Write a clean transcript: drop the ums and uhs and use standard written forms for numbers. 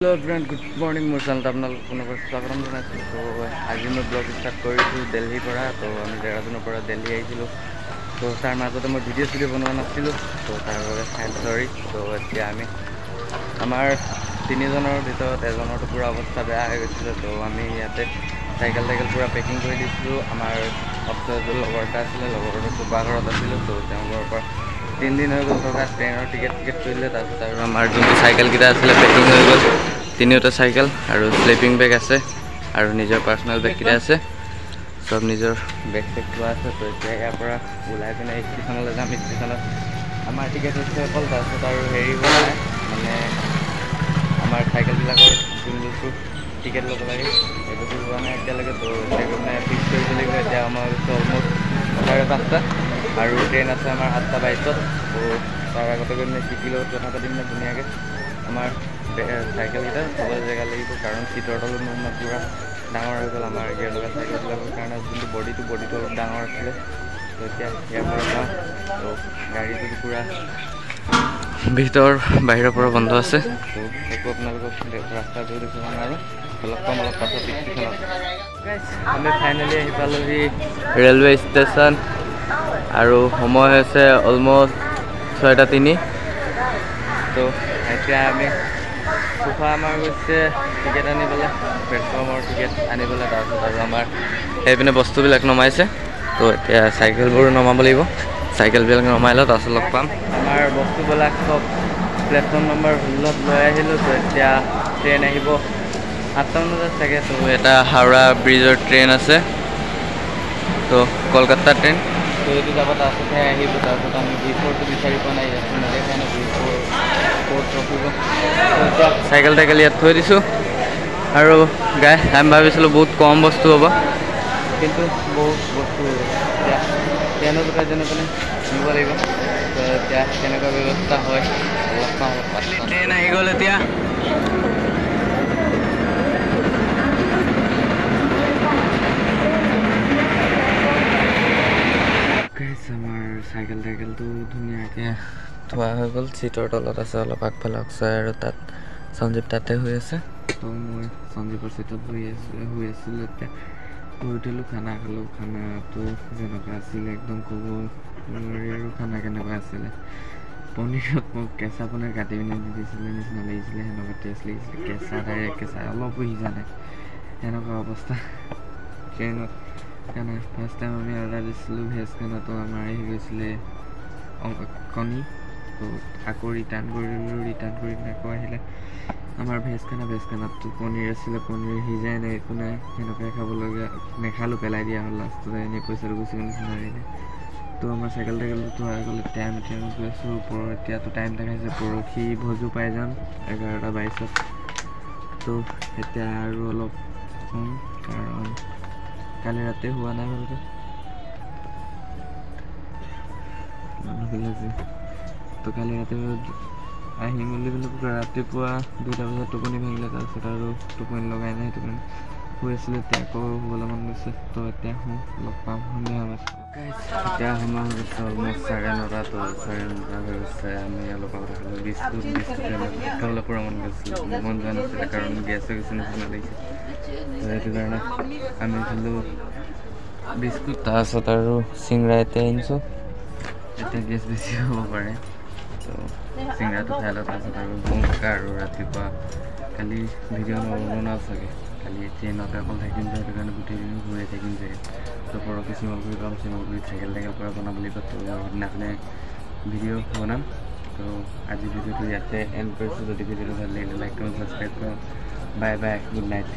Hello friend, good morning. মোৰ চেনেলত আপোনালোকক পুনৰ স্বাগতম জনাইছোঁ। তো আজি মই ব্লগ ষ্টাৰ্ট কৰিছোঁ দিল্লীৰ পৰা। তো আমি দেহৰাদুনৰ পৰা দিল্লী আহিছিলোঁ। তো তাৰ মাজতে মই ভিডিঅ' বনোৱা নাছিলোঁ। তো তাৰ বাবে চৰি। তো এতিয়া আমি আমাৰ তিনিজনৰ ভিতৰত এজনৰতো পুৰা অৱস্থা বেয়া হৈ গৈছিলে। তো আমি ইয়াতে চাইকেল পুৰা পেকিং কৰি দিছিলোঁ। আমাৰ অফিচৰ লগৰ এটা আছিলে, লগৰটো কোবা ঘৰত আছিলোঁ। তো তেওঁলোকৰ পৰা 3 দিন হৈ গ'ল থকা ট্ৰেইনৰ টিকেট কৰিলে। তাৰপিছত আৰু আমাৰ যোনটো চাইকেলকেইটা আছিলে পেকিং হৈ গ'ল। তিনিওটা চাইকেল আৰু স্লিপিং বেগ আছে আৰু নিজৰ পাৰ্চনেল বেগকেইটা আছে। চব নিজৰ বেগ থোৱা আছে। তো এতিয়া ইয়াৰ পৰা ওলাই পিনে ষ্টেচনলৈ যাম। ষ্টেচনত আমাৰ টিকেট হৈছে অকল। তাৰপিছত আৰু হেৰি হোৱা নাই, মানে আমাৰ চাইকেলবিলাকৰ যোনটো টিকেট ল'ব লাগে সেইটোতো হোৱা নাই এতিয়ালৈকে। তো এতিয়া মানে ফিক্স কৰিব লাগিব। এতিয়া আমাৰ হৈছে অলম'ষ্ট 5:30 আৰু ট্ৰেইন আছে আমাৰ 8:22। তো তাৰ আগতে গৈ মানে টিটিৰ লগত কথা পাতি মানে ধুনীয়াকৈ আমাৰ চাইকেলকেইটা থ'বলৈ জেগা লাগিব, কাৰণ চিটৰ তলত মানে পূৰা ডাঙৰ হৈ গ'ল আমাৰ গিয়াৰ লগা চাইকেলবিলাকৰ কাৰণে। যোনটো বডিটো অলপ ডাঙৰ আছিলে। তো এতিয়া ইয়াৰ পৰা যাওঁ। তো গাড়ীটোতো পূৰা ভিতৰ বাহিৰৰ পৰা বন্ধ আছে। তো সেইটো আপোনালোকক ৰাস্তা গৈ দেখুৱাম আৰু অলপ পাছত ষ্টেচনত। আমি ফাইনেলি আহি পালোহি ৰেলৱে ষ্টেচন আৰু সময় হৈছে অলম'ষ্ট 6:03। তো এতিয়া আমি সোফা আমাৰ গৈছে টিকেট আনিবলৈ, প্লেটফৰ্মৰ টিকেট আনিবলৈ। তাৰপিছত আৰু আমাৰ সেইপিনে বস্তুবিলাক নমাইছে। তো এতিয়া চাইকেলবোৰ নমাব লাগিব। চাইকেলবিলাক নমাই লওঁ, তাৰপিছত লগ পাম। আমাৰ বস্তুবিলাক চব প্লেটফৰ্ম নম্বৰ 16 লৈ আহিলোঁ। তো এতিয়া ট্ৰেইন আহিব 8টামান বজাত চাগে। তো এটা হাওৰা ব্ৰিজৰ ট্ৰেইন আছে, তো কলকাতা ট্ৰেইন। তো এইটো যাব, তাৰপিছতহে আহিব। তাৰপিছত আমি V4টো বিচাৰি পোৱা নাই, ইয়াত নেদেখাই নাই V4 ক'ত ৰখিব। এতিয়া চাইকেল ইয়াত থৈ দিছোঁ। আৰু আমি ভাবিছিলোঁ বহুত কম বস্তু হ'ব, কিন্তু বহুত বস্তু এতিয়া ট্ৰেইনৰ ভিতৰত যেনে তেনে নিব লাগিব। তো এতিয়া কেনেকুৱা ব্যৱস্থা হয় অলপ ট্ৰেইন আহি গ'ল এতিয়া। আমাৰ চাইকেলটো ধুনীয়াকৈ থোৱা হৈ গ'ল। চিটৰ তলত আছে, অলপ আগফালে অক্সয় আৰু তাত সঞ্জীৱ তাতে শুই আছে। তো মই সঞ্জীৱৰ চিটত শুই আছিলোঁ। এতিয়া শুই উঠিলোঁ, খানা খালোঁ। খানাটো যেনেকুৱা আছিলে একদম ক'ব নোৱাৰি আৰু খানা কেনেকুৱা আছিলে। পনীৰত মোক কেঁচা পনীৰ কাটি পিনে দি দিছিলে নিচিনা লাগিছিলে, সেনেকুৱা টেষ্ট লাগিছিলে। ডাইৰেক্ট কেঁচা, অলপো সিজা নাই, সেনেকুৱা অৱস্থা ট্ৰেইনত। খানা ফাৰ্ষ্ট টাইম আমি অৰ্ডাৰ দিছিলোঁ ভেজ খানাটো, আমাৰ আহি গৈছিলে কণী। তো আকৌ ৰিটাৰ্ণ কৰিলোঁ, ৰিটাৰ্ণ কৰি আকৌ আহিলে আমাৰ ভেজ খানাটো পনীৰ আছিলে। পনীৰ সিজাই নাই, একো নাই, সেনেকুৱাই খাবলগীয়া। নেখালোঁ, পেলাই দিয়া হ'ল লাষ্টত। এনেই পইচাটো গুচি গ'ল নিচিনা লাগিলে। তো আমাৰ চাইকেলটো থোৱা হৈ গ'ল। এতিয়া আমি ট্ৰেইনত গৈ আছোঁ ওপৰত। এতিয়াতো টাইম দেখাইছে পৰহি ভোজো পাই যাম 11:22। তো এতিয়া আৰু অলপ কম, কাৰণ কালি ৰাতি হোৱা নাই ভালকৈ মানুহবিলাক যে। তো কালি ৰাতি আহি মেলি ৰাতিপুৱা 2টা বজাত টোপনি ভাঙিলে। তাৰপিছত আৰু টোপনি লগাই নাই, সেইটো কাৰণে শুই আছিলোঁ। এতিয়া আকৌ শুবলৈ মন গৈছে। তো এতিয়া লগ পাম সন্ধিয়া সময়ত। এতিয়া সময় হৈ গৈছে অলম'ষ্ট 9:30। তো 9:30 হৈ গৈছে। আমি অলপ আগতে খালোঁ বিস্কুট খাবলৈ পূৰা মন যোৱা নাছিলে, কাৰণ গেছ হৈ গৈছে নিচিনা লাগিছে। তো সেইটো কাৰণে আমি খালোঁ বিস্কুট, তাৰপিছত আৰু চিংৰা এতিয়া আনিছোঁ। এতিয়া গেছ বেছি হ'ব পাৰে, তো চিংৰাটো খাই লওঁ। তাৰপিছত আৰু আৰু ৰাতিপুৱা কালি ভিডিঅ' নবনাওঁ চাগে, কালি ট্ৰেইনতে অকল থাকিম যে, সেইটো কাৰণে গোটেই দিন ঘূৰাই থাকিম চাগে। তো পৰহি শিমলগুৰি পাম, শিমলগুৰিত চাইকেল পৰা বনাব লাগিব। তো সেইদিনাখনে ভিডিঅ' বনাম। তো আজি ভিডিঅ'টো ইয়াতে এণ্ড কৰিছোঁ। যদি ভিডিঅ'টো ভাল লাগিলে লাইক কৰক, ছাবস্ক্ৰাইব কৰক। Bye bye, good night.